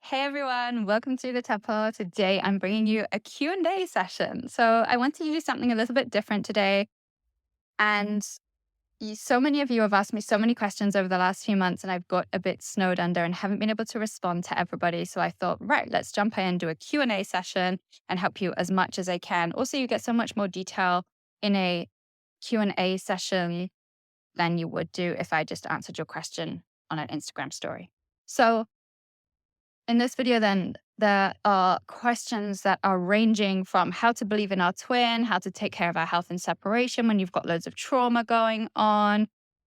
Hey everyone, welcome to the temple. Today I'm bringing you a Q&A session. So I want to do something a little bit different today. And so many of you have asked me so many questions over the last few months, and I've got a bit snowed under and haven't been able to respond to everybody. So I thought, right, let's jump in, do a Q&A session and help you as much as I can. Also, you get so much more detail in a Q&A session than you would do if I just answered your question on an Instagram story. So in this video, then, there are questions that are ranging from how to believe in our twin, how to take care of our health in separation when you've got loads of trauma going on,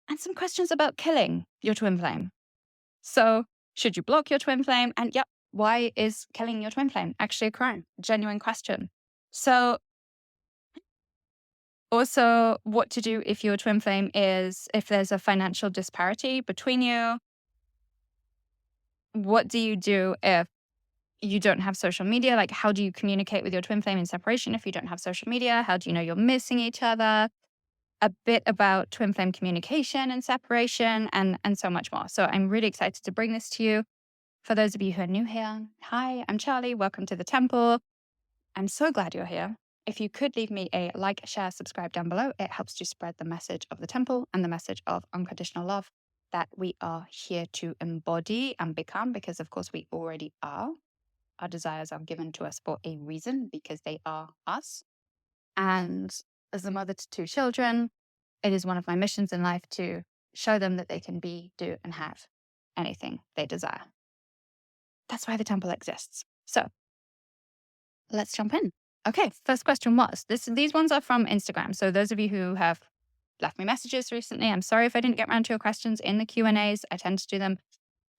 and some questions about killing your twin flame. So, should you block your twin flame? And yep, why is killing your twin flame actually a crime? Genuine question. So, also, what to do if your twin flame if there's a financial disparity between you? What do you do if you don't have social media? Like, how do you communicate with your twin flame in separation if you don't have social media? How do you know you're missing each other? A bit about twin flame communication and separation, and so much more. So I'm really excited to bring this to you. For those of you who are new here, hi, I'm Charlie. Welcome to the temple. I'm so glad you're here. If you could leave me a like, share, subscribe down below, it helps to spread the message of the temple and the message of unconditional love that we are here to embody and become, because of course we already are. Our desires are given to us for a reason because they are us. And as a mother to two children, it is one of my missions in life to show them that they can be, do, and have anything they desire. That's why the temple exists. So let's jump in. Okay, first question was these ones are from Instagram. So those of you who have left me messages recently, I'm sorry if I didn't get around to your questions in the Q&As. I tend to do them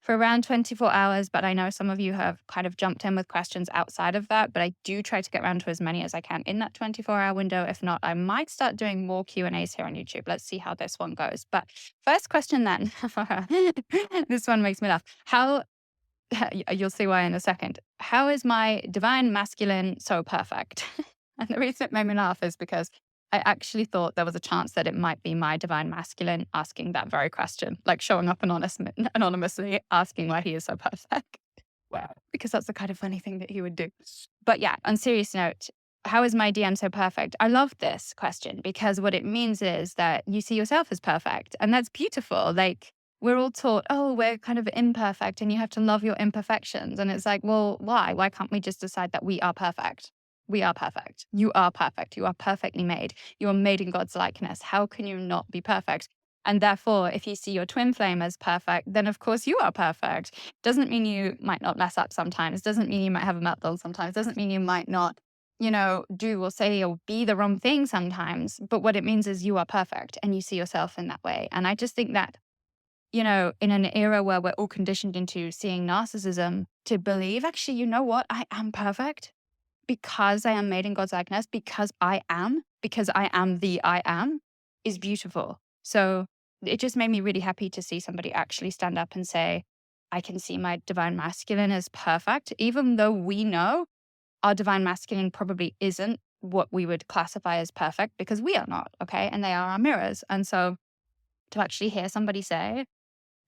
for around 24 hours, but I know some of you have kind of jumped in with questions outside of that, but I do try to get around to as many as I can in that 24-hour window. If not, I might start doing more Q&As here on YouTube. Let's see how this one goes. But first question then, this one makes me laugh. You'll see why in a second. How is my divine masculine so perfect? And the reason it made me laugh is because I actually thought there was a chance that it might be my divine masculine asking that very question, like showing up anonymously asking why he is so perfect. Wow. Because that's the kind of funny thing that he would do. But yeah, on serious note, how is my DM so perfect? I love this question because what it means is that you see yourself as perfect. And that's beautiful. Like, we're all taught, oh, we're kind of imperfect and you have to love your imperfections. And it's like, well, why? Why can't we just decide that we are perfect? We are perfect. You are perfect. You are perfectly made. You are made in God's likeness. How can you not be perfect? And therefore, if you see your twin flame as perfect, then of course you are perfect. Doesn't mean you might not mess up sometimes. Doesn't mean you might have a meltdown sometimes. Doesn't mean you might not, do or say or be the wrong thing sometimes. But what it means is you are perfect and you see yourself in that way. And I just think that in an era where we're all conditioned into seeing narcissism, to believe, actually, you know what? I am perfect because I am made in God's likeness, because I am the I am, is beautiful. So it just made me really happy to see somebody actually stand up and say, I can see my divine masculine as perfect, even though we know our divine masculine probably isn't what we would classify as perfect because we are not, okay? And they are our mirrors. And so to actually hear somebody say,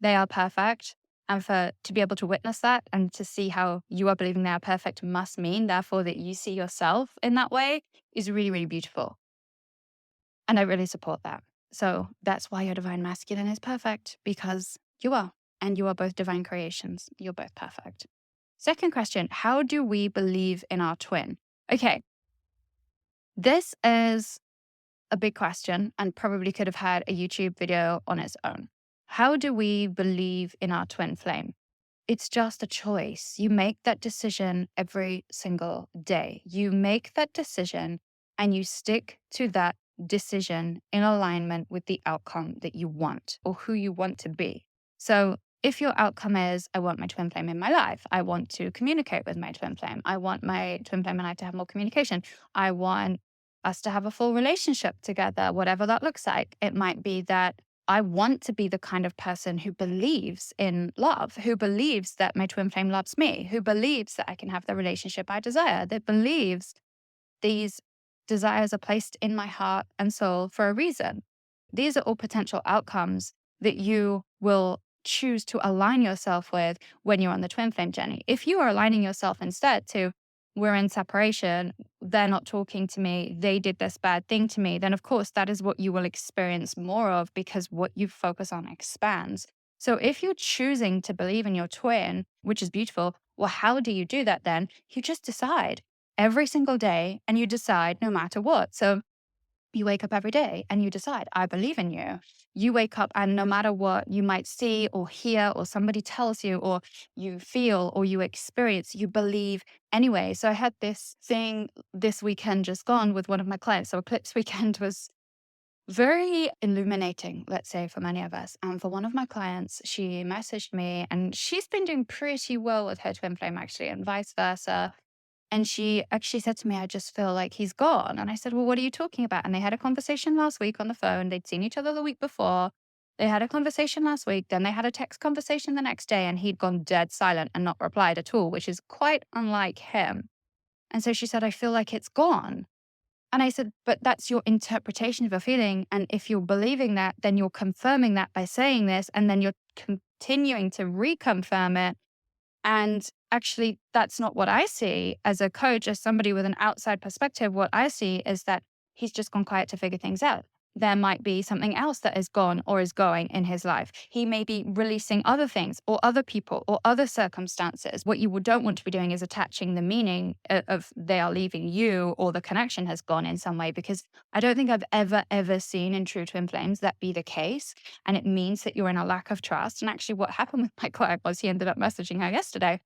they are perfect. And to be able to witness that and to see how you are believing they are perfect must mean, therefore, that you see yourself in that way is really, really beautiful. And I really support that. So that's why your divine masculine is perfect, because you are. And you are both divine creations. You're both perfect. Second question, how do we believe in our twin? Okay. This is a big question and probably could have had a YouTube video on its own. How do we believe in our twin flame? It's just a choice. You make that decision every single day. You make that decision and you stick to that decision in alignment with the outcome that you want or who you want to be. So if your outcome is, I want my twin flame in my life, I want to communicate with my twin flame, I want my twin flame and I to have more communication, I want us to have a full relationship together, whatever that looks like. It might be that I want to be the kind of person who believes in love, who believes that my twin flame loves me, who believes that I can have the relationship I desire, that believes these desires are placed in my heart and soul for a reason. These are all potential outcomes that you will choose to align yourself with when you're on the twin flame journey. If you are aligning yourself instead to, we're in separation, they're not talking to me, they did this bad thing to me, then of course that is what you will experience more of, because what you focus on expands. So if you're choosing to believe in your twin, which is beautiful, well, how do you do that then? You just decide every single day, and you decide no matter what. So you wake up every day and you decide, I believe in you. You wake up, and no matter what you might see or hear, or somebody tells you, or you feel, or you experience, you believe anyway. So I had this thing this weekend just gone with one of my clients. So Eclipse weekend was very illuminating, let's say, for many of us. And for one of my clients, she messaged me, and she's been doing pretty well with her twin flame, actually, and vice versa. And she actually said to me, I just feel like he's gone. And I said, well, what are you talking about? And they had a conversation last week on the phone. They'd seen each other the week before. They had a conversation last week. Then they had a text conversation the next day, and he'd gone dead silent and not replied at all, which is quite unlike him. And so she said, I feel like it's gone. And I said, but that's your interpretation of a feeling. And if you're believing that, then you're confirming that by saying this, and then you're continuing to reconfirm it. And actually, that's not what I see as a coach, as somebody with an outside perspective. What I see is that he's just gone quiet to figure things out. There might be something else that is gone or is going in his life. He may be releasing other things or other people or other circumstances. What you don't want to be doing is attaching the meaning of they are leaving you, or the connection has gone in some way, because I don't think I've ever seen in true twin flames that be the case. And it means that you're in a lack of trust. And actually what happened with my client was he ended up messaging her yesterday.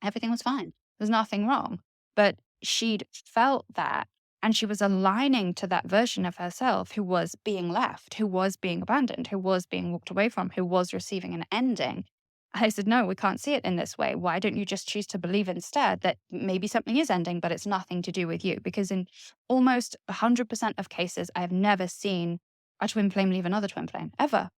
Everything was fine. There's nothing wrong. But she'd felt that, and she was aligning to that version of herself who was being left, who was being abandoned, who was being walked away from, who was receiving an ending. I said, no, we can't see it in this way. Why don't you just choose to believe instead that maybe something is ending, but it's nothing to do with you? Because in almost 100% of cases, I've never seen a twin flame leave another twin flame, ever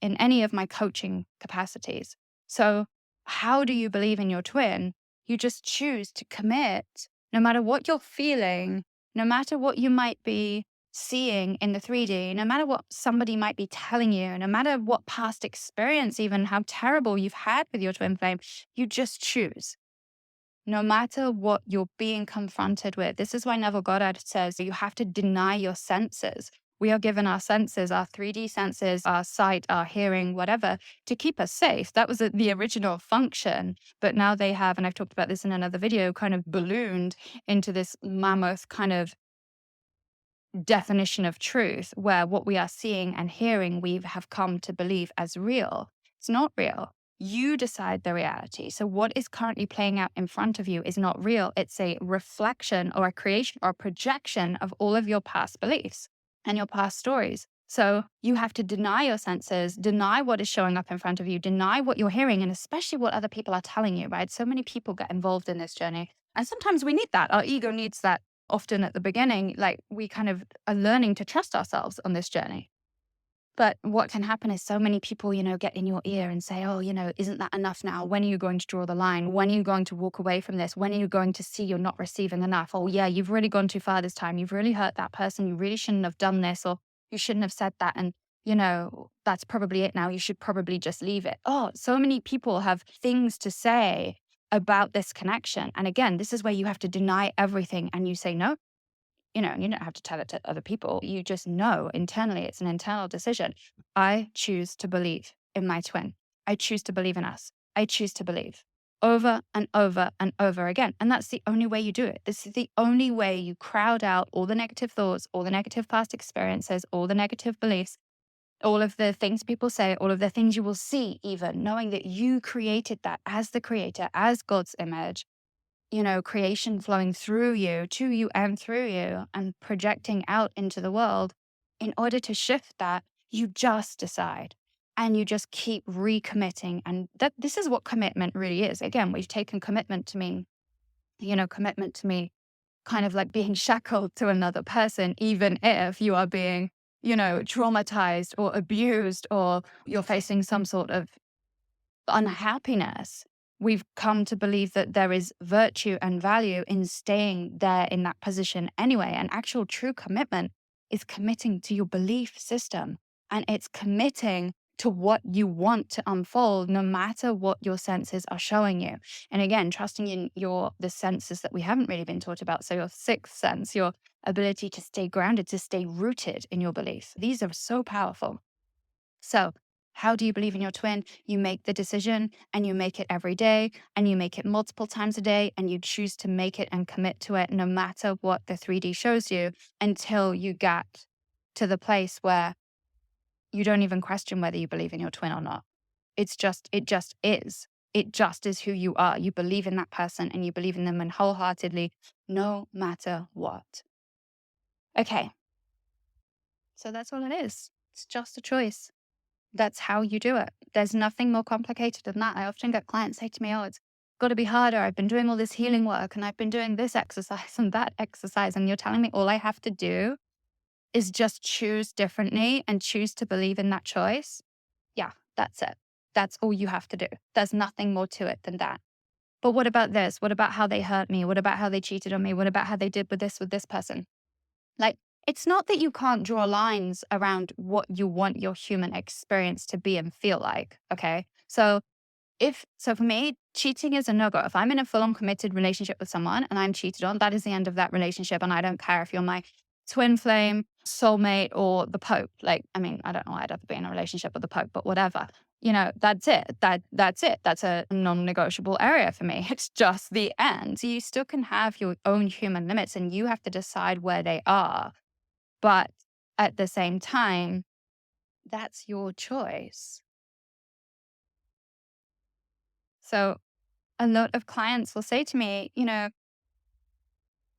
in any of my coaching capacities. So how do you believe in your twin? You just choose to commit, no matter what you're feeling, no matter what you might be seeing in the 3D, no matter what somebody might be telling you, no matter what past experience, even how terrible you've had with your twin flame, you just choose. No matter what you're being confronted with. This is why Neville Goddard says you have to deny your senses. We are given our senses, our 3D senses, our sight, our hearing, whatever, to keep us safe. That was the original function. But now they have, and I've talked about this in another video, kind of ballooned into this mammoth kind of definition of truth, where what we are seeing and hearing, we have come to believe as real. It's not real. You decide the reality. So what is currently playing out in front of you is not real. It's a reflection or a creation or a projection of all of your past beliefs and your past stories. So you have to deny your senses, deny what is showing up in front of you, deny what you're hearing, and especially what other people are telling you, right? So many people get involved in this journey. And sometimes we need that. Our ego needs that often at the beginning. Like, we kind of are learning to trust ourselves on this journey. But what can happen is so many people, get in your ear and say, oh, isn't that enough now? When are you going to draw the line? When are you going to walk away from this? When are you going to see you're not receiving enough? Oh, yeah, you've really gone too far this time. You've really hurt that person. You really shouldn't have done this, or you shouldn't have said that. And, that's probably it now. You should probably just leave it. Oh, so many people have things to say about this connection. And again, this is where you have to deny everything and you say, no, you don't have to tell it to other people. You just know internally. It's an internal decision. I choose to believe in my twin. I choose to believe in us. I choose to believe over and over and over again. And that's the only way you do it. This is the only way you crowd out all the negative thoughts, all the negative past experiences, all the negative beliefs, all of the things people say, all of the things you will see, even knowing that you created that as the creator, as God's image. Creation flowing through you, to you and through you, and projecting out into the world. In order to shift that, you just decide and you just keep recommitting. And this is what commitment really is. Again, we've taken commitment to mean, commitment to me kind of like being shackled to another person, even if you are being, traumatized or abused, or you're facing some sort of unhappiness. We've come to believe that there is virtue and value in staying there in that position anyway. And actual true commitment is committing to your belief system. And it's committing to what you want to unfold, no matter what your senses are showing you. And again, trusting in the senses that we haven't really been taught about. So your sixth sense, your ability to stay grounded, to stay rooted in your beliefs. These are so powerful. So how do you believe in your twin? You make the decision, and you make it every day, and you make it multiple times a day, and you choose to make it and commit to it no matter what the 3D shows you, until you get to the place where you don't even question whether you believe in your twin or not. It just is. It just is who you are. You believe in that person, and you believe in them and wholeheartedly, no matter what. Okay. So that's all it is. It's just a choice. That's how you do it. There's nothing more complicated than that. I often get clients say to me, oh, it's got to be harder. I've been doing all this healing work, and I've been doing this exercise and that exercise. And you're telling me all I have to do is just choose differently and choose to believe in that choice? Yeah, that's it. That's all you have to do. There's nothing more to it than that. But what about this? What about how they hurt me? What about how they cheated on me? What about how they did with this person? Like, it's not that you can't draw lines around what you want your human experience to be and feel like. Okay. So for me, cheating is a no-go. If I'm in a full-on committed relationship with someone and I'm cheated on, that is the end of that relationship. And I don't care if you're my twin flame, soulmate, or the Pope. Like, I mean, I don't know why I'd ever be in a relationship with the Pope, but whatever. That's it. That's it. That's a non-negotiable area for me. It's just the end. So you still can have your own human limits, and you have to decide where they are. But at the same time, that's your choice. So a lot of clients will say to me,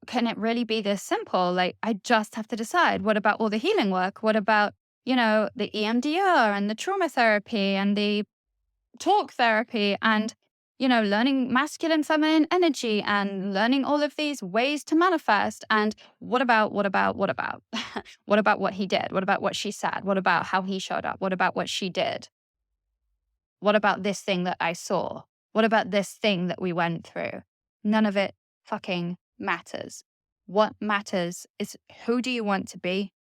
can it really be this simple? Like, I just have to decide. What about all the healing work? What about, the EMDR and the trauma therapy and the talk therapy and, learning masculine, feminine energy and learning all of these ways to manifest? And what about? What about what he did? What about what she said? What about how he showed up? What about what she did? What about this thing that I saw? What about this thing that we went through? None of it fucking matters. What matters is, who do you want to be?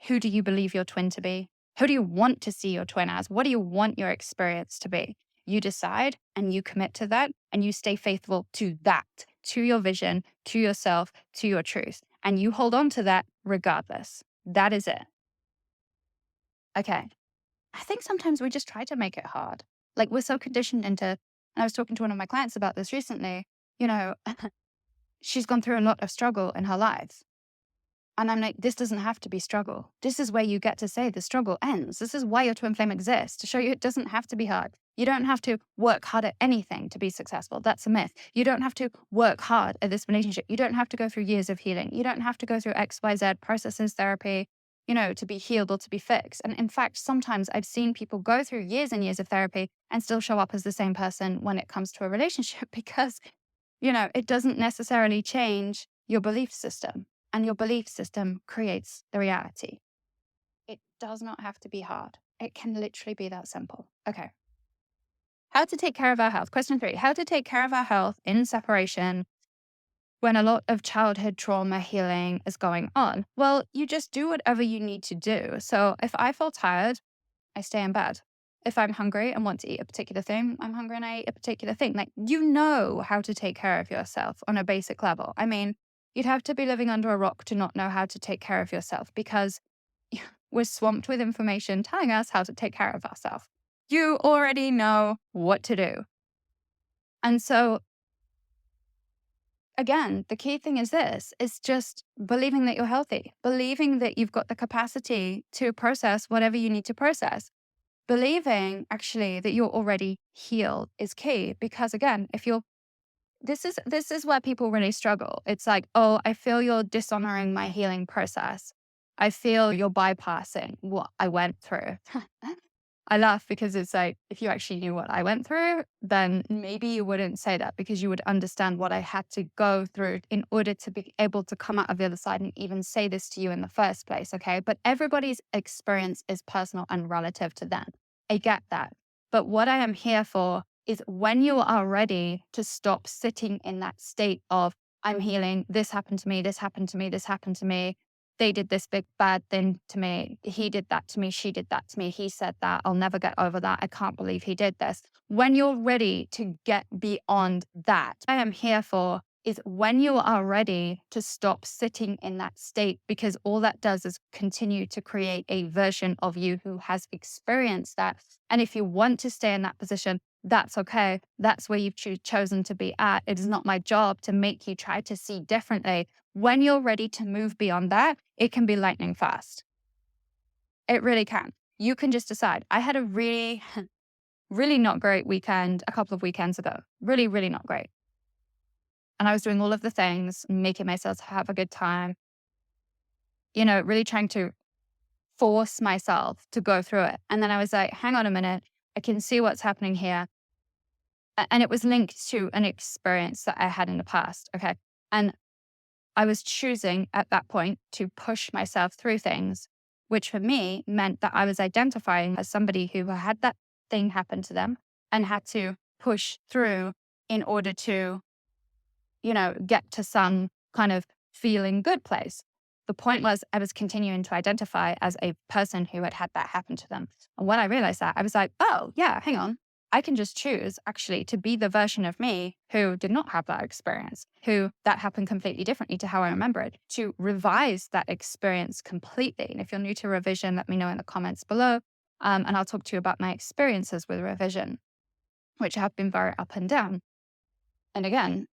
Who do you believe your twin to be? Who do you want to see your twin as? What do you want your experience to be? You decide and you commit to that, and you stay faithful to that, to your vision, to yourself, to your truth. And you hold on to that regardless. That is it. Okay. I think sometimes we just try to make it hard. Like, we're so conditioned into, and I was talking to one of my clients about this recently, she's gone through a lot of struggle in her life. And I'm like, this doesn't have to be struggle. This is where you get to say the struggle ends. This is why your twin flame exists, to show you it doesn't have to be hard. You don't have to work hard at anything to be successful. That's a myth. You don't have to work hard at this relationship. You don't have to go through years of healing. You don't have to go through XYZ processes, therapy, to be healed or to be fixed. And in fact, sometimes I've seen people go through years and years of therapy and still show up as the same person when it comes to a relationship, because, it doesn't necessarily change your belief system. And your belief system creates the reality. It does not have to be hard. It can literally be that simple. Okay. How to take care of our health. Question 3, how to take care of our health in separation when a lot of childhood trauma healing is going on. Well, you just do whatever you need to do. So if I feel tired, I stay in bed. If I'm hungry and want to eat a particular thing, I'm hungry and I eat a particular thing. Like, you know how to take care of yourself on a basic level. I mean, you'd have to be living under a rock to not know how to take care of yourself, because we're swamped with information telling us how to take care of ourselves. You already know what to do. And so, again, the key thing is just believing that you're healthy, believing that you've got the capacity to process whatever you need to process. Believing actually that you're already healed is key, because again, this is where people really struggle. It's like, oh, I feel you're dishonoring my healing process. I feel you're bypassing what I went through. I laugh because it's like, if you actually knew what I went through, then maybe you wouldn't say that, because you would understand what I had to go through in order to be able to come out of the other side and even say this to you in the first place. Okay. But everybody's experience is personal and relative to them. I get that. But what I am here for is, when you are ready to stop sitting in that state of, I'm healing, this happened to me, this happened to me, this happened to me, they did this big bad thing to me. He did that to me. She did that to me. He said that. I'll never get over that. I can't believe he did this. When you're ready to get beyond that, what I am here for is when you are ready to stop sitting in that state, because all that does is continue to create a version of you who has experienced that. And if you want to stay in that position, that's okay. That's where you've chosen to be at. It is not my job to make you try to see differently. When you're ready to move beyond that, it can be lightning fast. It really can. You can just decide. I had a really, really not great weekend a couple of weekends ago. Really, really not great. And I was doing all of the things, making myself have a good time, really trying to force myself to go through it. And then I was like, hang on a minute. I can see what's happening here. And it was linked to an experience that I had in the past. Okay. And I was choosing at that point to push myself through things, which for me meant that I was identifying as somebody who had that thing happen to them and had to push through in order to, get to some kind of feeling good place. The point was I was continuing to identify as a person who had that happen to them. And when I realized that, I was like, oh yeah, hang on. I can just choose actually to be the version of me who did not have that experience, who that happened completely differently to how I remember it, to revise that experience completely. And if you're new to revision, let me know in the comments below. And I'll talk to you about my experiences with revision, which have been very up and down. And again,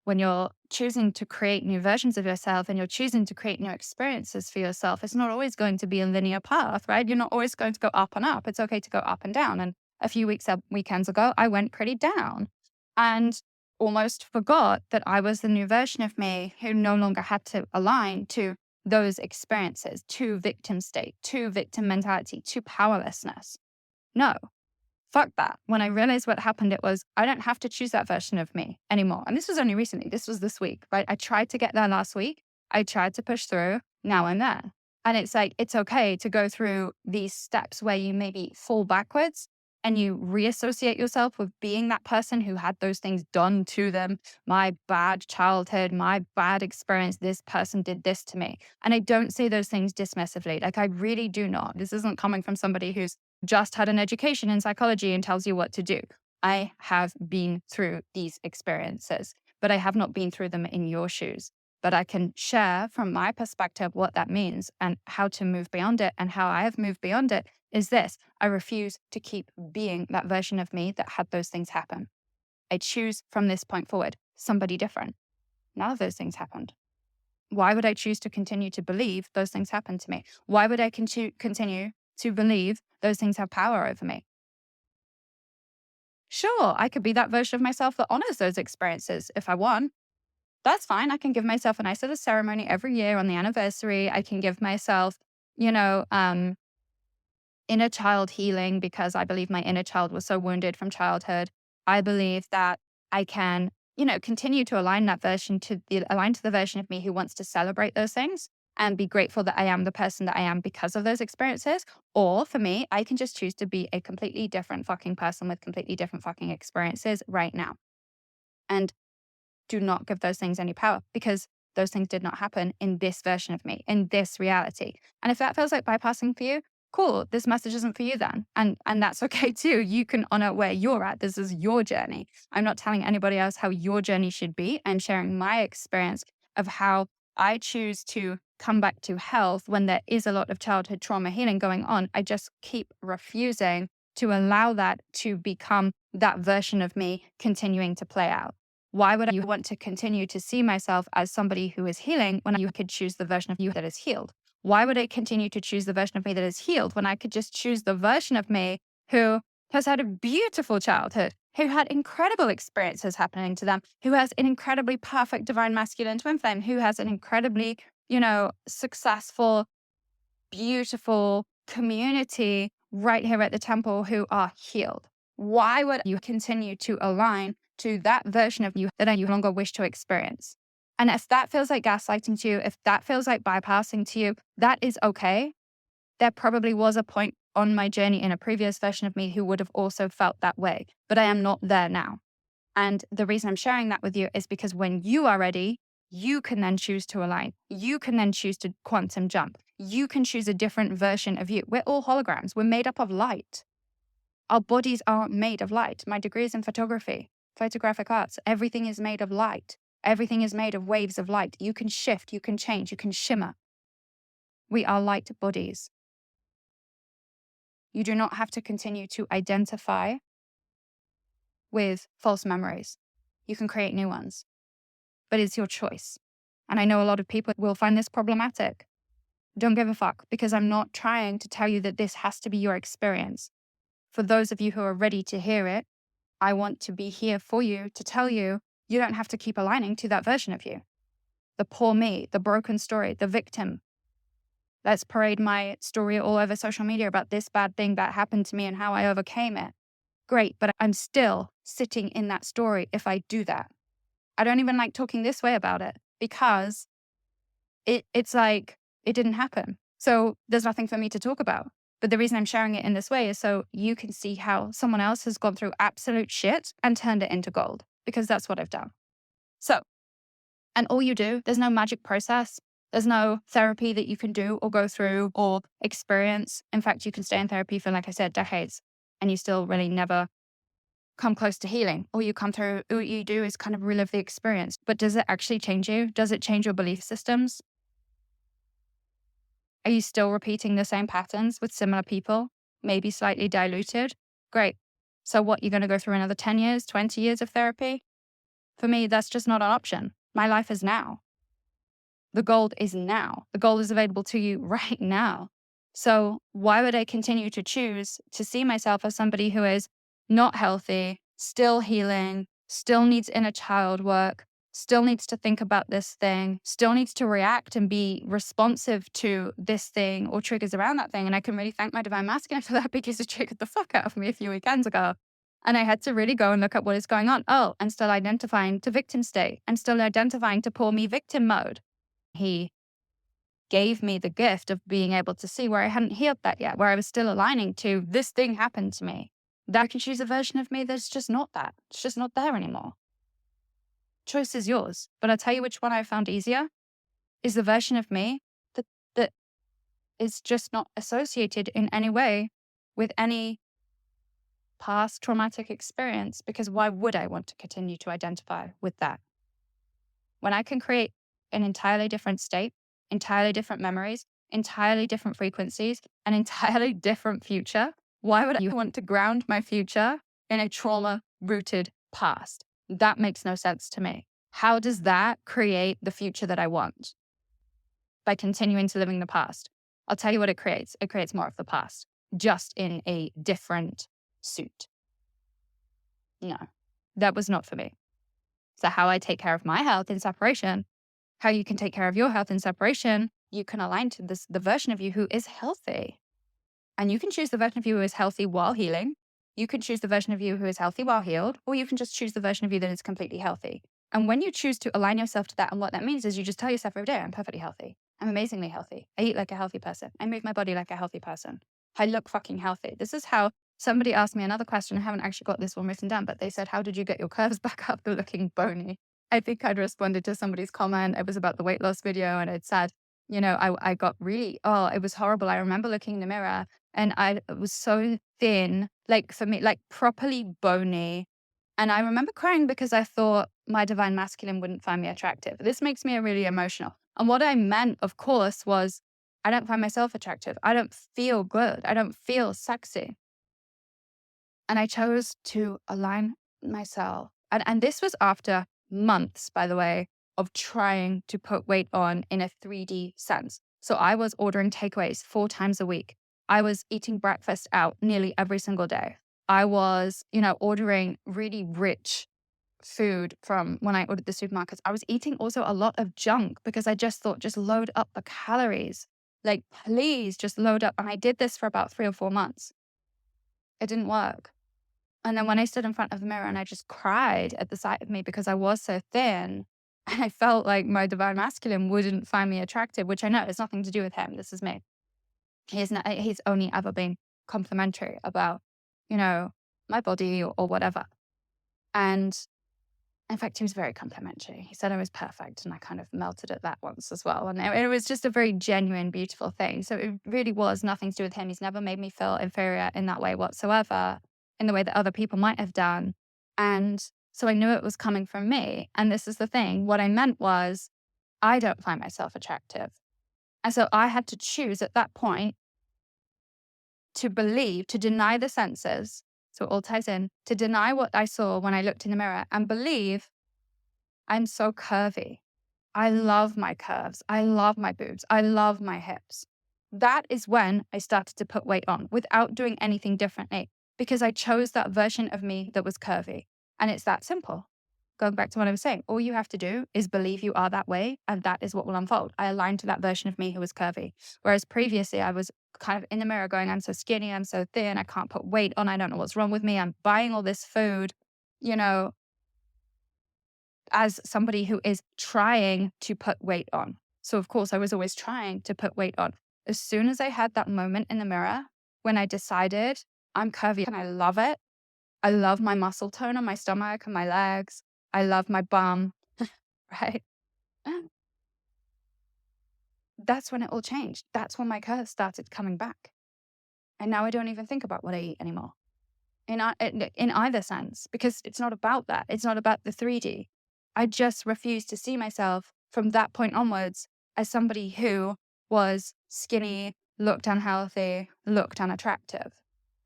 when you're choosing to create new versions of yourself and you're choosing to create new experiences for yourself, it's not always going to be a linear path, right? You're not always going to go up and up. It's okay to go up and down. And a few weekends ago, I went pretty down and almost forgot that I was the new version of me who no longer had to align to those experiences, to victim state, to victim mentality, to powerlessness. No. Fuck that. When I realized what happened, it was, I don't have to choose that version of me anymore. And this was only recently. This was this week, right? I tried to get there last week. I tried to push through. Now I'm there. And it's like, it's okay to go through these steps where you maybe fall backwards and you reassociate yourself with being that person who had those things done to them. My bad childhood, my bad experience, this person did this to me. And I don't say those things dismissively. Like I really do not. This isn't coming from somebody who's just had an education in psychology and tells you what to do. I have been through these experiences, but I have not been through them in your shoes. But I can share from my perspective what that means and how to move beyond it. And how I have moved beyond it is this: I refuse to keep being that version of me that had those things happen. I choose from this point forward somebody different. None of those things happened. Why would I choose to continue to believe those things happened to me? Why would I continue to believe those things have power over me? Sure, I could be that version of myself that honors those experiences if I want. That's fine. I can give myself a nice little ceremony every year on the anniversary. I can give myself, inner child healing because I believe my inner child was so wounded from childhood. I believe that I can, continue to align that version to the version of me who wants to celebrate those things and be grateful that I am the person that I am because of those experiences. Or for me, I can just choose to be a completely different fucking person with completely different fucking experiences right now. And do not give those things any power because those things did not happen in this version of me, in this reality. And if that feels like bypassing for you, cool, this message isn't for you then. And that's okay too. You can honor where you're at. This is your journey. I'm not telling anybody else how your journey should be. I'm sharing my experience of how I choose to come back to health when there is a lot of childhood trauma healing going on. I just keep refusing to allow that to become that version of me continuing to play out. Why would I want to continue to see myself as somebody who is healing when you could choose the version of you that is healed? Why would I continue to choose the version of me that is healed when I could just choose the version of me who has had a beautiful childhood, who had incredible experiences happening to them, who has an incredibly perfect divine masculine twin flame, who has an incredibly, successful, beautiful community right here at the temple who are healed? Why would you continue to align to that version of you that I no longer wish to experience? And if that feels like gaslighting to you, if that feels like bypassing to you, that is okay. There probably was a point on my journey in a previous version of me who would have also felt that way, but I am not there now. And the reason I'm sharing that with you is because when you are ready, you can then choose to align. You can then choose to quantum jump. You can choose a different version of you. We're all holograms. We're made up of light. Our bodies aren't made of light. My degree is in photography, photographic arts. Everything is made of light. Everything is made of waves of light. You can shift, you can change, you can shimmer. We are light bodies. You do not have to continue to identify with false memories. You can create new ones, but it's your choice. And I know a lot of people will find this problematic. Don't give a fuck, because I'm not trying to tell you that this has to be your experience. For those of you who are ready to hear it, I want to be here for you to tell you, you don't have to keep aligning to that version of you. The poor me, the broken story, the victim. Let's parade my story all over social media about this bad thing that happened to me and how I overcame it. Great, but I'm still sitting in that story if I do that. I don't even like talking this way about it, because it's like it didn't happen. So there's nothing for me to talk about. But the reason I'm sharing it in this way is so you can see how someone else has gone through absolute shit and turned it into gold, because that's what I've done. So, and all you do, there's no magic process. There's no therapy that you can do or go through or experience. In fact, you can stay in therapy for, like I said, decades, and you still really never come close to healing. All you come through, all you do is kind of relive the experience. But does it actually change you? Does it change your belief systems? Are you still repeating the same patterns with similar people, maybe slightly diluted? Great. So what, you're going to go through another 10 years, 20 years of therapy? For me, that's just not an option. My life is now. The gold is now. The gold is available to you right now. So why would I continue to choose to see myself as somebody who is not healthy, still healing, still needs inner child work, still needs to think about this thing, still needs to react and be responsive to this thing or triggers around that thing? And I can really thank my divine masculine for that, because it triggered the fuck out of me a few weekends ago. And I had to really go and look at what is going on. Oh, I'm still identifying to victim state. I'm still identifying to poor me victim mode. He gave me the gift of being able to see where I hadn't healed that yet, where I was still aligning to this thing happened to me. That I can choose a version of me that's just not that. It's just not there anymore. Choice is yours. But I'll tell you which one I found easier is the version of me that is just not associated in any way with any past traumatic experience, because why would I want to continue to identify with that? When I can create an entirely different state, entirely different memories, entirely different frequencies, an entirely different future, why would I want to ground my future in a trauma-rooted past? That makes no sense to me. How does that create the future that I want? By continuing to live in the past. I'll tell you what it creates. It creates more of the past, just in a different suit. No, that was not for me. So how I take care of my health in separation, how you can take care of your health in separation, you can align to the version of you who is healthy. And you can choose the version of you who is healthy while healing. You can choose the version of you who is healthy while healed, or you can just choose the version of you that is completely healthy. And when you choose to align yourself to that, and what that means is you just tell yourself every day, I'm perfectly healthy. I'm amazingly healthy. I eat like a healthy person. I move my body like a healthy person. I look fucking healthy. This is how somebody asked me another question. I haven't actually got this one written down, but they said, how did you get your curves back up to looking bony? I think I'd responded to somebody's comment. It was about the weight loss video. And it said, I got really, it was horrible. I remember looking in the mirror and I was so thin, like for me, like properly bony. And I remember crying because I thought my divine masculine wouldn't find me attractive. This makes me really emotional. And what I meant, of course, was I don't find myself attractive. I don't feel good. I don't feel sexy. And I chose to align myself. And this was after months, by the way, of trying to put weight on in a 3D sense. So I was ordering takeaways 4 times a week. I was eating breakfast out nearly every single day. I was, ordering really rich food from when I ordered the supermarkets. I was eating also a lot of junk because I just thought, just load up the calories. Like, please just load up. And I did this for about 3 or 4 months. It didn't work. And then when I stood in front of the mirror and I just cried at the sight of me because I was so thin, and I felt like my divine masculine wouldn't find me attractive, which I know has nothing to do with him. This is me. He's only ever been complimentary about, my body or whatever. And In fact, he was very complimentary. He said I was perfect, and I kind of melted at that once as well. And it was just a very genuine, beautiful thing. So it really was nothing to do with him. He's never made me feel inferior in that way whatsoever, in the way that other people might have done. And so I knew it was coming from me. And this is the thing. What I meant was, I don't find myself attractive. And so I had to choose at that point to believe, to deny the senses. So it all ties in, to deny what I saw when I looked in the mirror and believe I'm so curvy. I love my curves. I love my boobs. I love my hips. That is when I started to put weight on without doing anything differently, because I chose that version of me that was curvy. And it's that simple. Going back to what I was saying, all you have to do is believe you are that way, and that is what will unfold. I aligned to that version of me who was curvy. Whereas previously I was kind of in the mirror going, I'm so skinny, I'm so thin, I can't put weight on, I don't know what's wrong with me. I'm buying all this food, you know, as somebody who is trying to put weight on. So of course I was always trying to put weight on. As soon as I had that moment in the mirror when I decided I'm curvy and I love it, I love my muscle tone on my stomach and my legs, I love my bum, right? That's when it all changed. That's when my curves started coming back. And now I don't even think about what I eat anymore in either sense, because it's not about that. It's not about the 3D. I just refuse to see myself from that point onwards as somebody who was skinny, looked unhealthy, looked unattractive.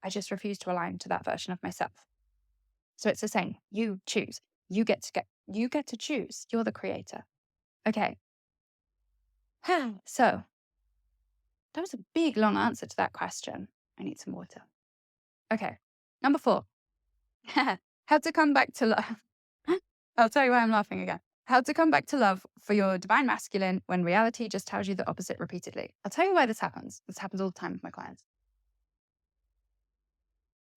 I just refuse to align to that version of myself. So it's the same. You choose. You get to choose. You're the creator. Okay. So that was a big, long answer to that question. I need some water. Okay. Number 4. How to come back to love. I'll tell you why I'm laughing again. How to come back to love for your divine masculine when reality just tells you the opposite repeatedly. I'll tell you why this happens. This happens all the time with my clients.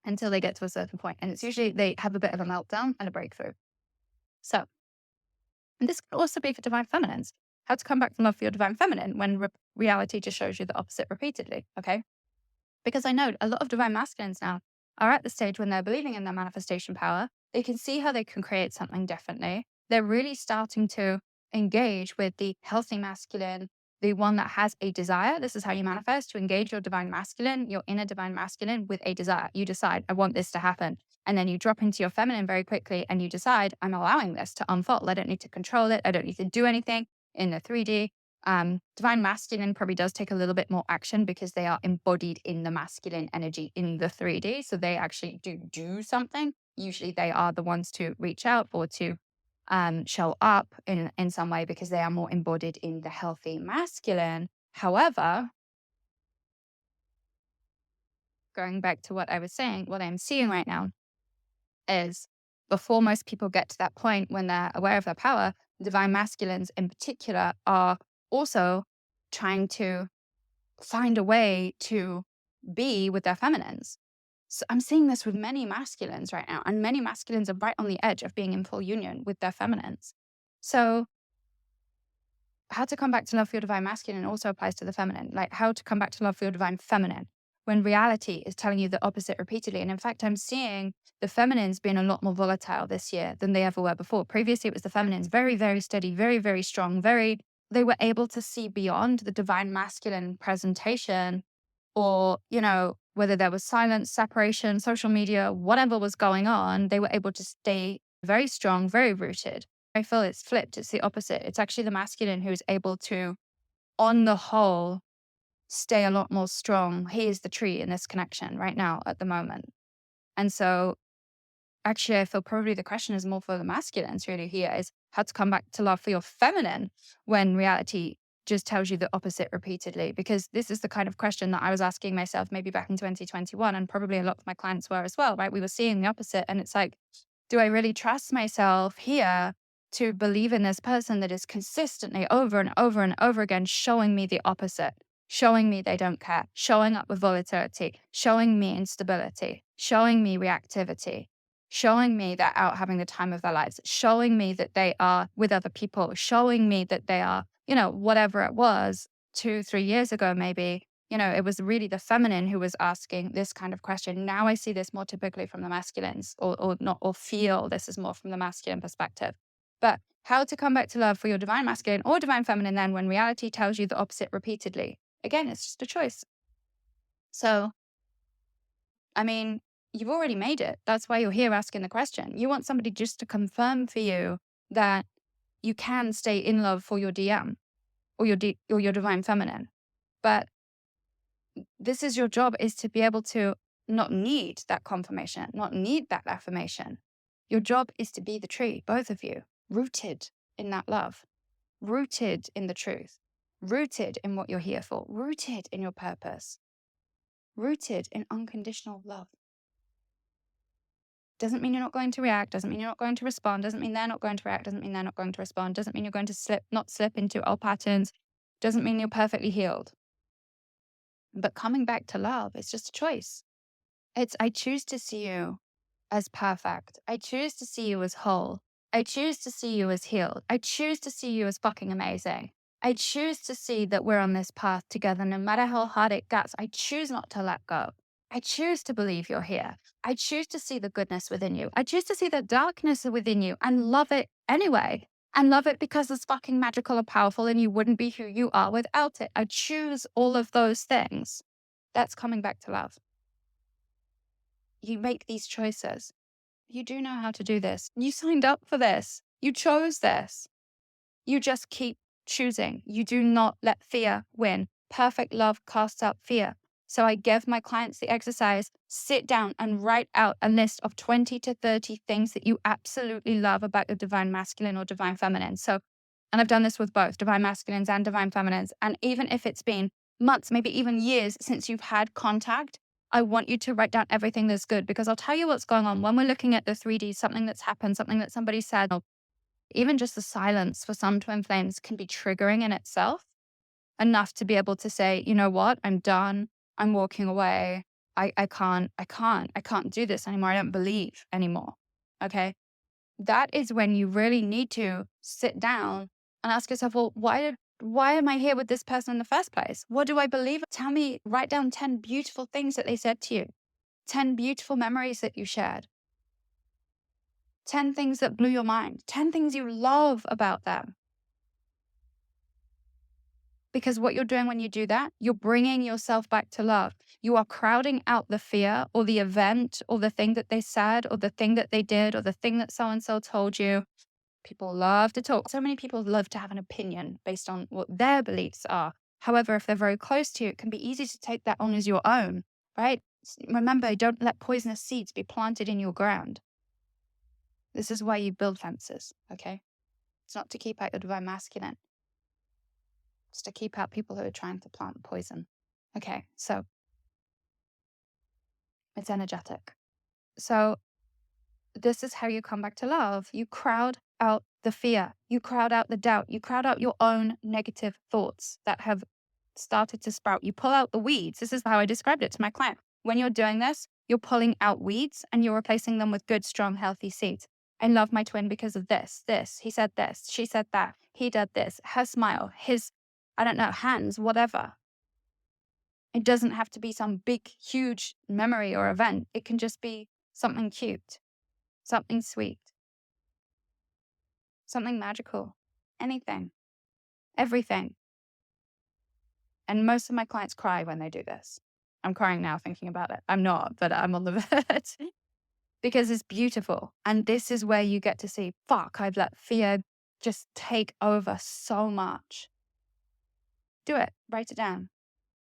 Until they get to a certain point. And it's usually they have a bit of a meltdown and a breakthrough. So, and this could also be for divine feminines. How to come back to love for your divine feminine when reality just shows you the opposite repeatedly. Okay. Because I know a lot of divine masculines now are at the stage when they're believing in their manifestation power. They can see how they can create something differently. They're really starting to engage with the healthy masculine, the one that has a desire. This is how you manifest, to engage your divine masculine, your inner divine masculine with a desire. You decide, I want this to happen. And then you drop into your feminine very quickly and you decide, I'm allowing this to unfold. I don't need to control it. I don't need to do anything in the 3D. Divine masculine probably does take a little bit more action because they are embodied in the masculine energy in the 3D. So they actually do something. Usually they are the ones to reach out or to show up in some way because they are more embodied in the healthy masculine. However, going back to what I was saying, what I'm seeing right now is before most people get to that point when they're aware of their power, divine masculines in particular are also trying to find a way to be with their feminines. So I'm seeing this with many masculines right now, and many masculines are right on the edge of being in full union with their feminines. So how to come back to love for your divine masculine also applies to the feminine. Like how to come back to love for your divine feminine when reality is telling you the opposite repeatedly. And in fact, I'm seeing the feminines being a lot more volatile this year than they ever were before. Previously, it was the feminines, very, very steady, very, very strong, they were able to see beyond the divine masculine presentation, or, whether there was silence, separation, social media, whatever was going on, they were able to stay very strong, very rooted. I feel it's flipped. It's the opposite. It's actually the masculine who is able to, on the whole, stay a lot more strong. He is the tree in this connection right now at the moment. And so actually, I feel probably the question is more for the masculines really here, is how to come back to love for your feminine when reality just tells you the opposite repeatedly. Because this is the kind of question that I was asking myself maybe back in 2021, and probably a lot of my clients were as well, right? We were seeing the opposite. And it's like, do I really trust myself here to believe in this person that is consistently over and over and over again showing me the opposite, showing me they don't care, showing up with volatility, showing me instability, showing me reactivity, showing me they're out having the time of their lives, showing me that they are with other people, showing me that they are, whatever it was 2-3 years ago, maybe it was really the feminine who was asking this kind of question. Now I see this more typically from the masculines, or not, or feel this is more from the masculine perspective. But how to come back to love for your divine masculine or divine feminine then when reality tells you the opposite repeatedly? Again, it's just a choice. So, I mean, you've already made it. That's why you're here asking the question. You want somebody just to confirm for you that you can stay in love for your DM or your divine feminine. But this is your job, is to be able to not need that confirmation, not need that affirmation. Your job is to be the tree, both of you, rooted in that love, rooted in the truth, rooted in what you're here for, rooted in your purpose, rooted in unconditional love. Doesn't mean you're not going to react, doesn't mean you're not going to respond, doesn't mean they're not going to react, doesn't mean they're not going to respond, doesn't mean you're going to not slip into old patterns, doesn't mean you're perfectly healed. But coming back to love, it's just a choice. I choose to see you as perfect. I choose to see you as whole. I choose to see you as healed. I choose to see you as fucking amazing. I choose to see that we're on this path together, no matter how hard it gets. I choose not to let go. I choose to believe you're here. I choose to see the goodness within you. I choose to see the darkness within you and love it anyway. And love it because it's fucking magical and powerful and you wouldn't be who you are without it. I choose all of those things. That's coming back to love. You make these choices. You do know how to do this. You signed up for this. You chose this. You just keep choosing. You do not let fear win. Perfect love casts out fear. So I give my clients the exercise, sit down and write out a list of 20 to 30 things that you absolutely love about your divine masculine or divine feminine. So, and I've done this with both divine masculines and divine feminines. And even if it's been months, maybe even years since you've had contact, I want you to write down everything that's good, because I'll tell you what's going on when we're looking at the 3D, something that's happened, something that somebody said, or even just the silence for some twin flames can be triggering in itself enough to be able to say, you know what, I'm done. I'm walking away. I can't do this anymore. I don't believe anymore. Okay. That is when you really need to sit down and ask yourself, well, why am I here with this person in the first place? What do I believe? Tell me, write down 10 beautiful things that they said to you, 10 beautiful memories that you shared, 10 things that blew your mind, 10 things you love about them. Because what you're doing when you do that, you're bringing yourself back to love. You are crowding out the fear or the event or the thing that they said or the thing that they did or the thing that so-and-so told you. People love to talk. So many people love to have an opinion based on what their beliefs are. However, if they're very close to you, it can be easy to take that on as your own, right? Remember, don't let poisonous seeds be planted in your ground. This is why you build fences, okay? It's not to keep out your divine masculine. It's to keep out people who are trying to plant poison. Okay, so it's energetic. So this is how you come back to love. You crowd out the fear. You crowd out the doubt. You crowd out your own negative thoughts that have started to sprout. You pull out the weeds. This is how I described it to my client. When you're doing this, you're pulling out weeds and you're replacing them with good, strong, healthy seeds. I love my twin because of this. He said this, she said that, he did this, her smile, his, I don't know, hands, whatever. It doesn't have to be some big, huge memory or event. It can just be something cute, something sweet, something magical, anything, everything. And most of my clients cry when they do this. I'm crying now thinking about it. I'm not, but I'm on the verge because it's beautiful. And this is where you get to see, fuck, I've let fear just take over so much. Do it. Write it down.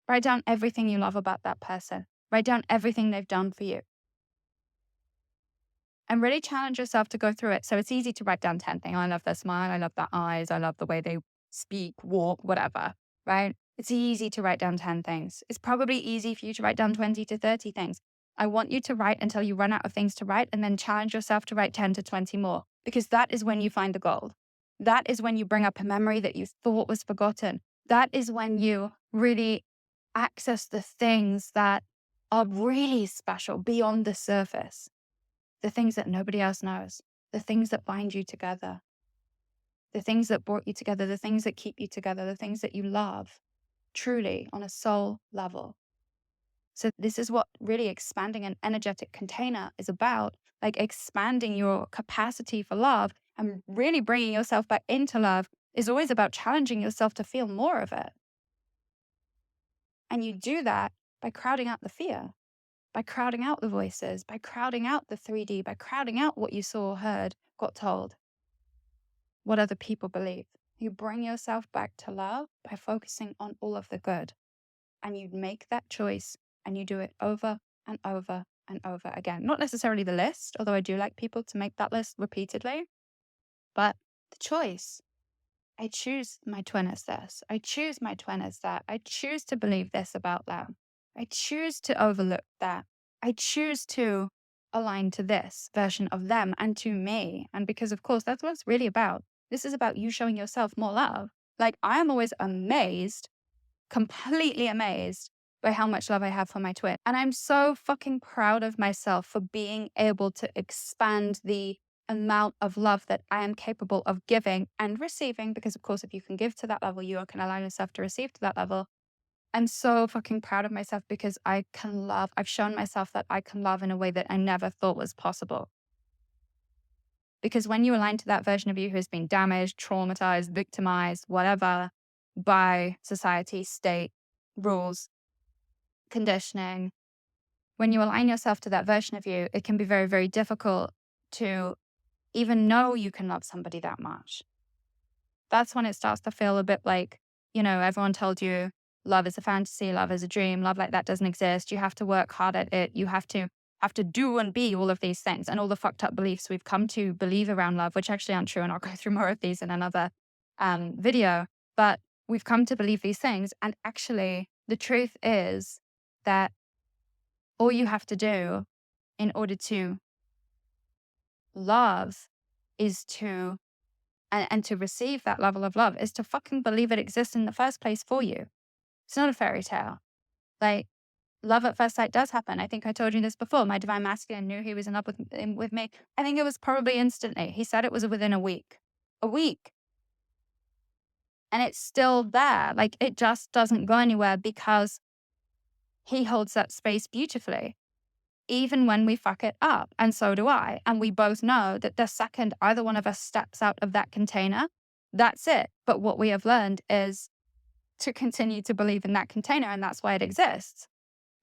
Write down everything you love about that person. Write down everything they've done for you. And really challenge yourself to go through it. So it's easy to write down 10 things. I love their smile. I love their eyes. I love the way they speak, walk, whatever, right? It's easy to write down 10 things. It's probably easy for you to write down 20 to 30 things. I want you to write until you run out of things to write, and then challenge yourself to write 10 to 20 more, because that is when you find the gold. That is when you bring up a memory that you thought was forgotten. That is when you really access the things that are really special beyond the surface. The things that nobody else knows, the things that bind you together, the things that brought you together, the things that keep you together, the things that you love. truly on a soul level. So this is what really expanding an energetic container is about, like expanding your capacity for love and really bringing yourself back into love is always about challenging yourself to feel more of it. And you do that by crowding out the fear, by crowding out the voices, by crowding out the 3D, by crowding out what you saw, heard, got told, what other people believe. You bring yourself back to love by focusing on all of the good. And you make that choice and you do it over and over and over again. Not necessarily the list, although I do like people to make that list repeatedly, but the choice. I choose my twin as this. I choose my twin as that. I choose to believe this about them. I choose to overlook that. I choose to align to this version of them and to me. And because, of course, that's what it's really about. This is about you showing yourself more love. Like, I am always amazed, completely amazed by how much love I have for my twin. And I'm so fucking proud of myself for being able to expand the amount of love that I am capable of giving and receiving. Because, of course, if you can give to that level, you can allow yourself to receive to that level. I'm so fucking proud of myself because I can love. I've shown myself that I can love in a way that I never thought was possible. Because when you align to that version of you who's been damaged, traumatized, victimized, whatever, by society, state, rules, conditioning, when you align yourself to that version of you, it can be very, very difficult to even know you can love somebody that much. That's when it starts to feel a bit like, everyone told you love is a fantasy, love is a dream, love like that doesn't exist. You have to work hard at it. You have to do and be all of these things and all the fucked up beliefs we've come to believe around love, which actually aren't true. And I'll go through more of these in another video. But we've come to believe these things. And actually, the truth is that all you have to do in order to love is to, and to receive that level of love is to fucking believe it exists in the first place for you. It's not a fairy tale. Like, love at first sight does happen. I think I told you this before. My divine masculine knew he was in love with me. I think it was probably instantly. He said it was within a week. A week. And it's still there. Like, it just doesn't go anywhere because he holds that space beautifully, even when we fuck it up. And so do I. And we both know that the second either one of us steps out of that container, that's it. But what we have learned is to continue to believe in that container. And that's why it exists.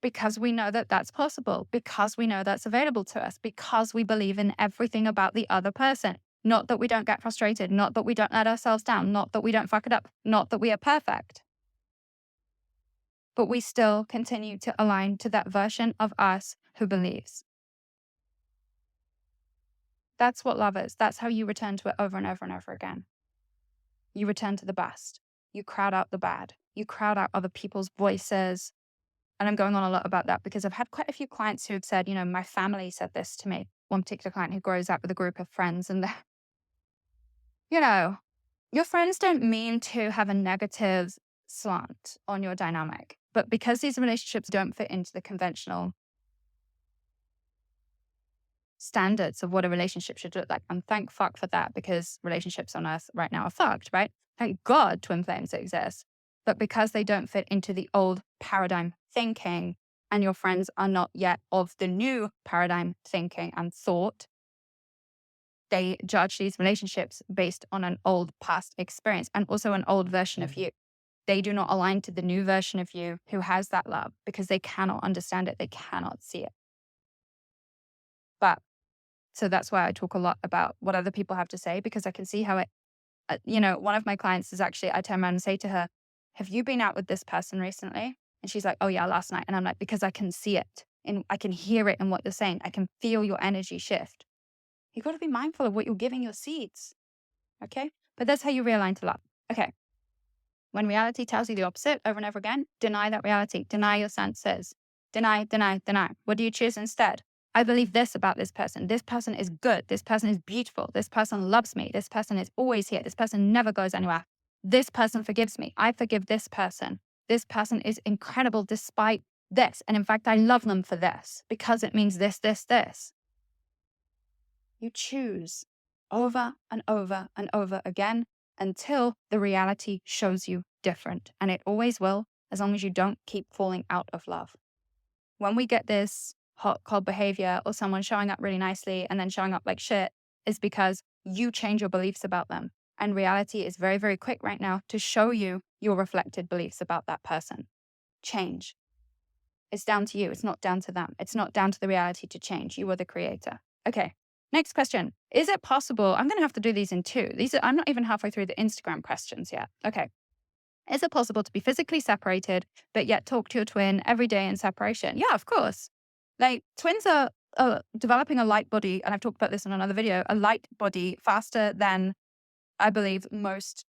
Because we know that that's possible, because we know that's available to us, because we believe in everything about the other person. Not that we don't get frustrated, not that we don't let ourselves down, not that we don't fuck it up, not that we are perfect. But we still continue to align to that version of us who believes. That's what love is. That's how you return to it over and over and over again. You return to the best. You crowd out the bad. You crowd out other people's voices. And I'm going on a lot about that because I've had quite a few clients who have said, my family said this to me. One particular client who grows up with a group of friends and your friends don't mean to have a negative slant on your dynamic. But because these relationships don't fit into the conventional standards of what a relationship should look like, and thank fuck for that, because relationships on earth right now are fucked, right? Thank God twin flames exist. But because they don't fit into the old paradigm thinking, and your friends are not yet of the new paradigm thinking and thought, they judge these relationships based on an old past experience and also an old version of you. They do not align to the new version of you who has that love because they cannot understand it. They cannot see it. But so that's why I talk a lot about what other people have to say, because I can see how it, one of my clients is actually, I turn around and say to her, have you been out with this person recently? And she's like, oh yeah, last night. And I'm like, because I can see it and I can hear it in what you're saying. I can feel your energy shift. You've got to be mindful of what you're giving your seeds. Okay. But that's how you realign to love. Okay. When reality tells you the opposite over and over again, deny that reality, deny your senses, deny. What do you choose instead? I believe this about this person. This person is good. This person is beautiful. This person loves me. This person is always here. This person never goes anywhere. This person forgives me. I forgive this person. This person is incredible despite this. And in fact, I love them for this because it means this. You choose over and over and over again until the reality shows you different. And it always will. as long as you don't keep falling out of love. When we get this hot, cold behavior or someone showing up really nicely and then showing up like shit, is because you change your beliefs about them. And reality is very, very quick right now to show you your reflected beliefs about that person. Change. It's down to you. It's not down to them. It's not down to the reality to change. You are the creator. Okay. Next question. Is it possible? I'm going to have to do these in two. I'm not even halfway through the Instagram questions yet. Okay. Is it possible to be physically separated, but yet talk to your twin every day in separation? Yeah, of course. Like twins are developing a light body, and I've talked about this in another video, a light body faster than I believe most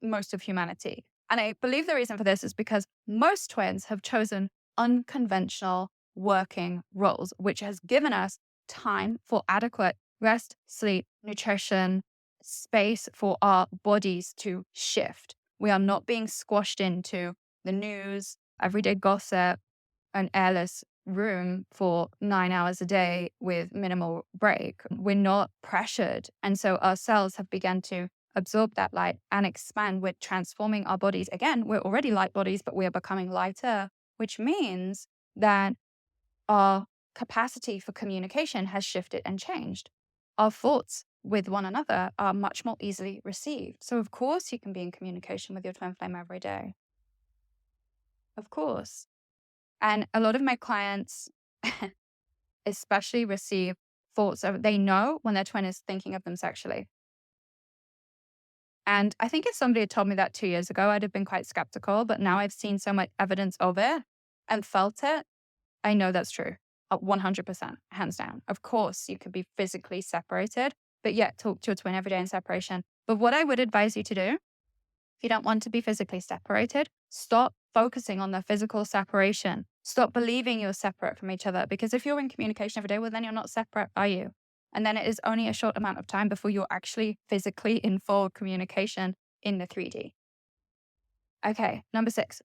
of humanity. And I believe the reason for this is because most twins have chosen unconventional working roles, which has given us time for adequate rest, sleep, nutrition, space for our bodies to shift. We are not being squashed into the news, everyday gossip, an airless room for 9 hours a day with minimal break. We're not pressured. And so our cells have begun to absorb that light and expand. We're transforming our bodies. Again, we're already light bodies, but we are becoming lighter, which means that our capacity for communication has shifted and changed. Our thoughts with one another are much more easily received. So of course you can be in communication with your twin flame every day. Of course. And a lot of my clients especially receive thoughts of, they know when their twin is thinking of them sexually. And I think if somebody had told me that 2 years ago, I'd have been quite skeptical. But now I've seen so much evidence of it and felt it. I know that's true. 100%, hands down. Of course, you could be physically separated, but yet talk to your twin every day in separation. But what I would advise you to do, if you don't want to be physically separated, stop focusing on the physical separation. Stop believing you're separate from each other. Because if you're in communication every day, well, then you're not separate, are you? And then it is only a short amount of time before you're actually physically in full communication in the 3D. Okay, number 6.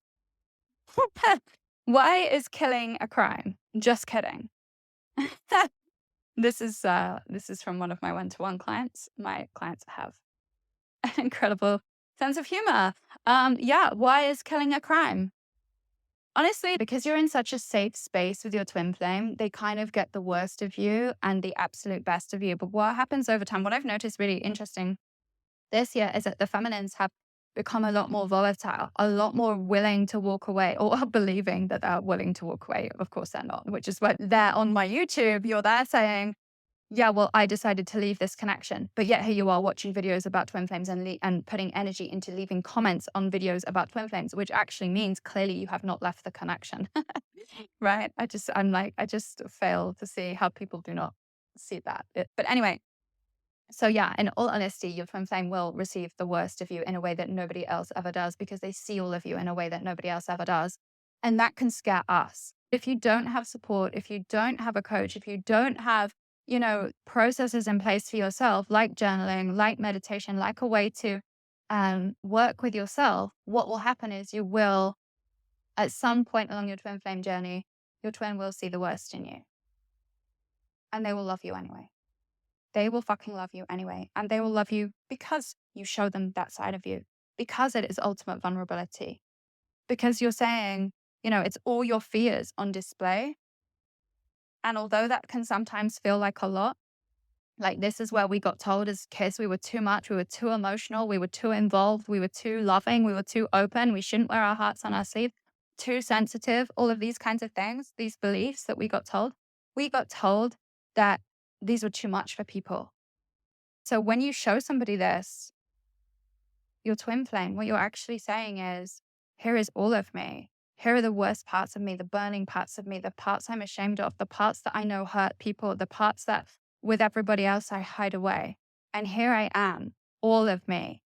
Why is killing a crime? Just kidding. This is from one of my one-to-one clients. My clients have an incredible sense of humor. Yeah, why is killing a crime? Honestly, because you're in such a safe space with your twin flame, they kind of get the worst of you and the absolute best of you. But what happens over time, what I've noticed really interesting this year is that the feminines have become a lot more volatile, a lot more willing to walk away, or believing that they're willing to walk away. Of course they're not, which is what they're on my YouTube. You're there saying, yeah, well, I decided to leave this connection. But yet here you are watching videos about twin flames and putting energy into leaving comments on videos about twin flames, which actually means clearly you have not left the connection. Right? I just fail to see how people do not see that. But anyway, so yeah, in all honesty, your twin flame will receive the worst of you in a way that nobody else ever does, because they see all of you in a way that nobody else ever does. And that can scare us. If you don't have support, if you don't have a coach, if you don't have, processes in place for yourself, like journaling, like meditation, like a way to work with yourself, what will happen is you will, at some point along your twin flame journey, your twin will see the worst in you. And they will love you anyway. They will fucking love you anyway. And they will love you because you show them that side of you, because it is ultimate vulnerability, because you're saying, it's all your fears on display. And although that can sometimes feel like a lot, like this is where we got told as kids, we were too much, we were too emotional, we were too involved, we were too loving, we were too open, we shouldn't wear our hearts on our sleeve, too sensitive, all of these kinds of things, these beliefs that we got told. We got told that these were too much for people. So when you show somebody this, your twin flame, what you're actually saying is, here is all of me. Here are the worst parts of me, the burning parts of me, the parts I'm ashamed of, the parts that I know hurt people, the parts that with everybody else I hide away. And here I am, all of me.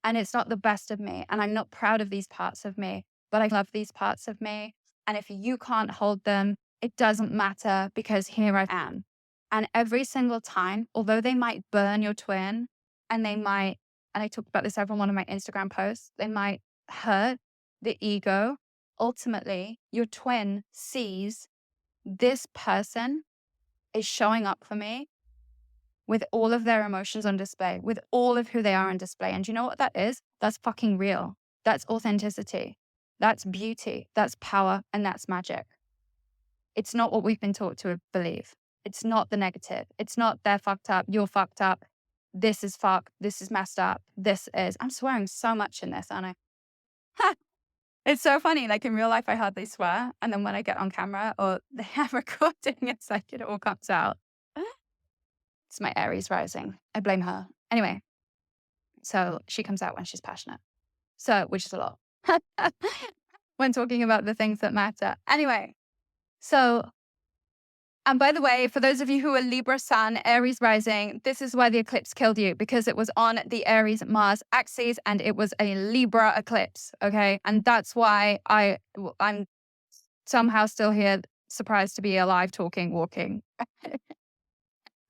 And it's not the best of me. And I'm not proud of these parts of me, but I love these parts of me. And if you can't hold them, it doesn't matter, because here I am. And every single time, although they might burn your twin, and they might, and I talked about this over one of my Instagram posts, they might hurt the ego. Ultimately, your twin sees this person is showing up for me with all of their emotions on display, with all of who they are on display. And you know what that is? That's fucking real. That's authenticity. That's beauty, that's power, and that's magic. It's not what we've been taught to believe. It's not the negative. It's not they're fucked up, you're fucked up, this is fucked, this is messed up, I'm swearing so much in this, aren't I? It's so funny. Like in real life, I hardly swear. And then when I get on camera or they have recording, it's like it all comes out. It's my Aries rising. I blame her. Anyway, so she comes out when she's passionate. So, which is a lot. When talking about the things that matter. Anyway, so, and by the way, for those of you who are Libra Sun, Aries rising, this is why the eclipse killed you, because it was on the Aries Mars axis and it was a Libra eclipse. Okay. And that's why I'm somehow still here, surprised to be alive, talking, walking.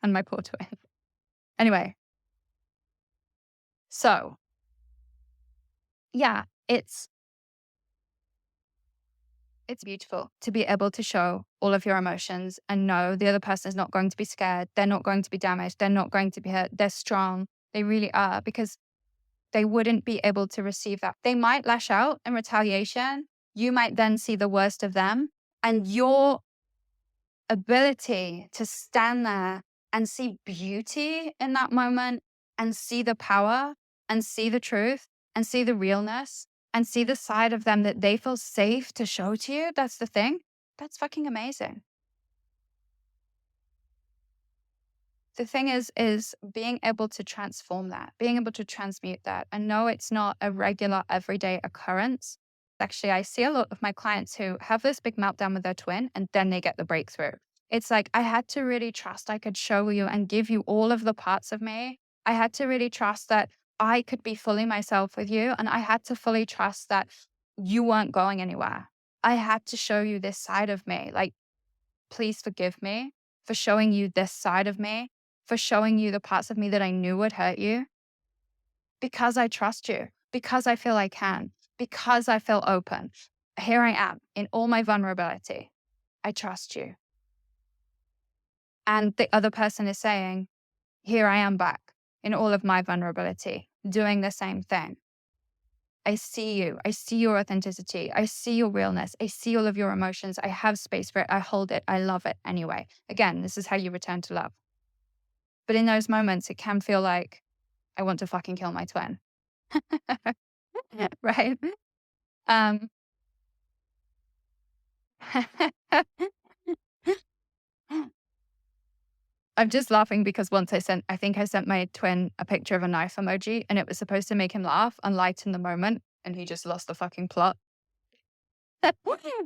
And my poor twin. Anyway. So, yeah, it's beautiful to be able to show all of your emotions and know the other person is not going to be scared. They're not going to be damaged. They're not going to be hurt. They're strong. They really are, because they wouldn't be able to receive that. They might lash out in retaliation. You might then see the worst of them, and your ability to stand there and see beauty in that moment and see the power and see the truth and see the realness and see the side of them that they feel safe to show to you. That's the thing. That's fucking amazing. The thing is being able to transform that, being able to transmute that. And no, it's not a regular everyday occurrence. Actually, I see a lot of my clients who have this big meltdown with their twin and then they get the breakthrough. It's like, I had to really trust I could show you and give you all of the parts of me. I had to really trust that I could be fully myself with you. And I had to fully trust that you weren't going anywhere. I had to show you this side of me. Like, please forgive me for showing you this side of me, for showing you the parts of me that I knew would hurt you. Because I trust you, because I feel I can, because I feel open. Here I am in all my vulnerability. I trust you. And the other person is saying, here I am back in all of my vulnerability, doing the same thing. I see you. I see your authenticity. I see your realness. I see all of your emotions. I have space for it. I hold it. I love it anyway. Again, this is how you return to love. But in those moments, it can feel like, I want to fucking kill my twin. Right? I'm just laughing because once I think I sent my twin a picture of a knife emoji and it was supposed to make him laugh and lighten the moment. And he just lost the fucking plot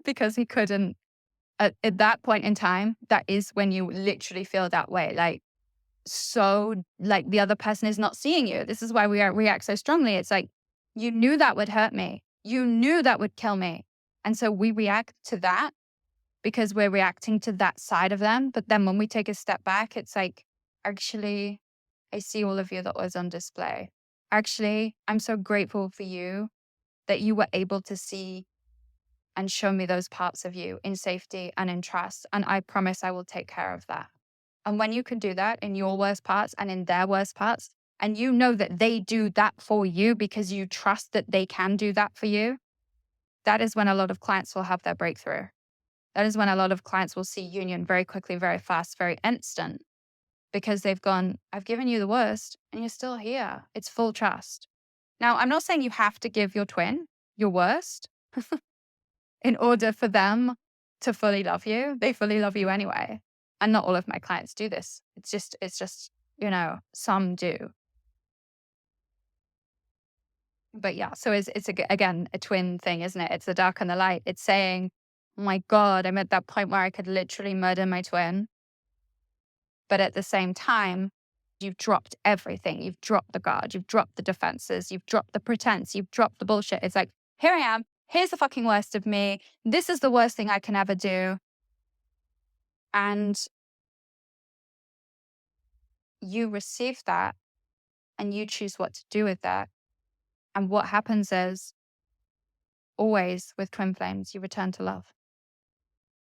because he couldn't. At that point in time, that is when you literally feel that way. Like, so like the other person is not seeing you. This is why we react so strongly. It's like, you knew that would hurt me. You knew that would kill me. And so we react to that because we're reacting to that side of them. But then when we take a step back, it's like, actually, I see all of you that was on display. Actually, I'm so grateful for you that you were able to see and show me those parts of you in safety and in trust. And I promise I will take care of that. And when you can do that in your worst parts and in their worst parts, and you know that they do that for you because you trust that they can do that for you, that is when a lot of clients will have their breakthrough. That is when a lot of clients will see union very quickly, very fast, very instant, because they've gone, I've given you the worst and you're still here. It's full trust. Now, I'm not saying you have to give your twin your worst in order for them to fully love you. They fully love you anyway. And not all of my clients do this. It's just, some do. But yeah, so it's again, a twin thing, isn't it? It's the dark and the light. It's saying, oh my God, I'm at that point where I could literally murder my twin. But at the same time, you've dropped everything. You've dropped the guard. You've dropped the defenses. You've dropped the pretense. You've dropped the bullshit. It's like, here I am. Here's the fucking worst of me. This is the worst thing I can ever do. And you receive that and you choose what to do with that. And what happens is, always with twin flames, you return to love.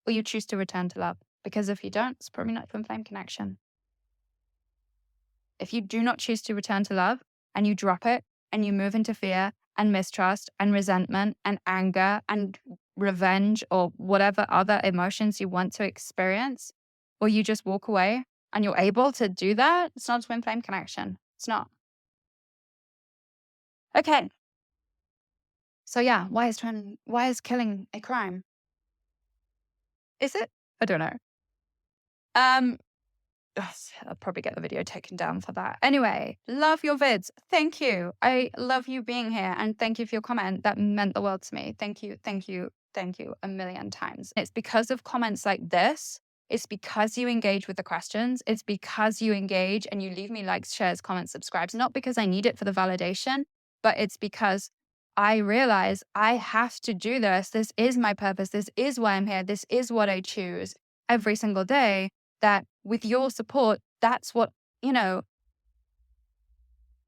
Or you choose to return to love. Because if you don't, it's probably not twin flame connection. If you do not choose to return to love and you drop it and you move into fear and mistrust and resentment and anger and revenge or whatever other emotions you want to experience, or you just walk away and you're able to do that, it's not a twin flame connection. It's not. Okay. So yeah, why is killing a crime? Is it? I don't know. Um, ugh, I'll probably get the video taken down for that. Anyway, love your vids. Thank you. I love you being here, and thank you for your comment. That meant the world to me. Thank you, thank you, thank you a million times. It's because of comments like this. It's because you engage with the questions. It's because you engage and you leave me likes, shares, comments, subscribes. Not because I need it for the validation, but it's because I realize I have to do this. This is my purpose. This is why I'm here. This is what I choose every single day. That with your support, that's what,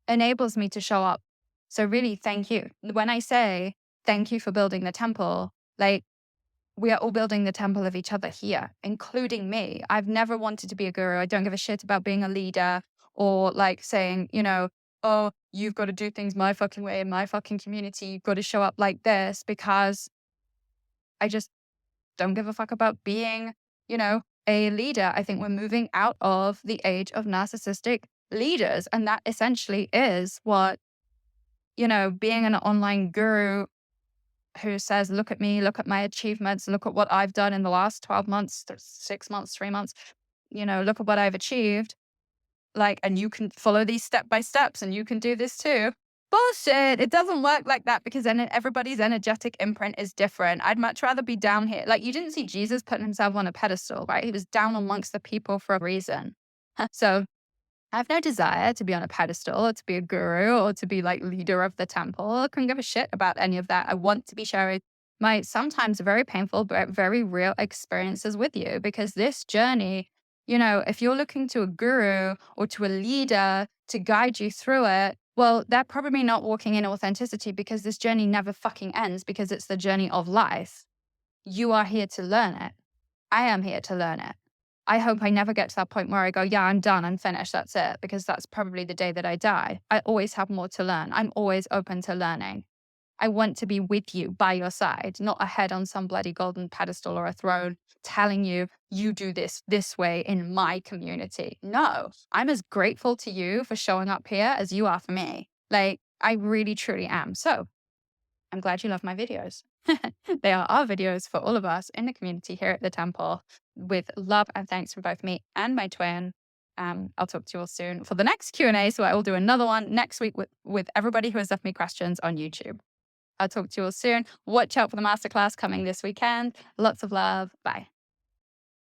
enables me to show up. So really, thank you. When I say thank you for building the temple, like, we are all building the temple of each other here, including me. I've never wanted to be a guru. I don't give a shit about being a leader or like saying, oh, you've got to do things my fucking way in my fucking community. You've got to show up like this, because I just don't give a fuck about being, a leader. I think we're moving out of the age of narcissistic leaders. And that essentially is what, being an online guru who says, look at me, look at my achievements, look at what I've done in the last 12 months, 6 months, 3 months, look at what I've achieved. Like, and you can follow these step by steps and you can do this too. Bullshit. It doesn't work like that, because then everybody's energetic imprint is different. I'd much rather be down here. Like, you didn't see Jesus putting himself on a pedestal, right? He was down amongst the people for a reason. So I have no desire to be on a pedestal or to be a guru or to be like leader of the temple. I couldn't give a shit about any of that. I want to be sharing my sometimes very painful but very real experiences with you, because this journey, if you're looking to a guru or to a leader to guide you through it, well, they're probably not walking in authenticity, because this journey never fucking ends, because it's the journey of life. You are here to learn it. I am here to learn it. I hope I never get to that point where I go, yeah, I'm done, I'm finished, that's it, because that's probably the day that I die. I always have more to learn. I'm always open to learning. I want to be with you, by your side, not a head on some bloody golden pedestal or a throne telling you, you do this way in my community. No, I'm as grateful to you for showing up here as you are for me. Like, I really, truly am. So I'm glad you love my videos. They are our videos for all of us in the community here at the temple, with love and thanks from both me and my twin. I'll talk to you all soon for the next Q&A. So I will do another one next week with everybody who has left me questions on YouTube. I'll talk to you all soon. Watch out for the masterclass coming this weekend. Lots of love. Bye.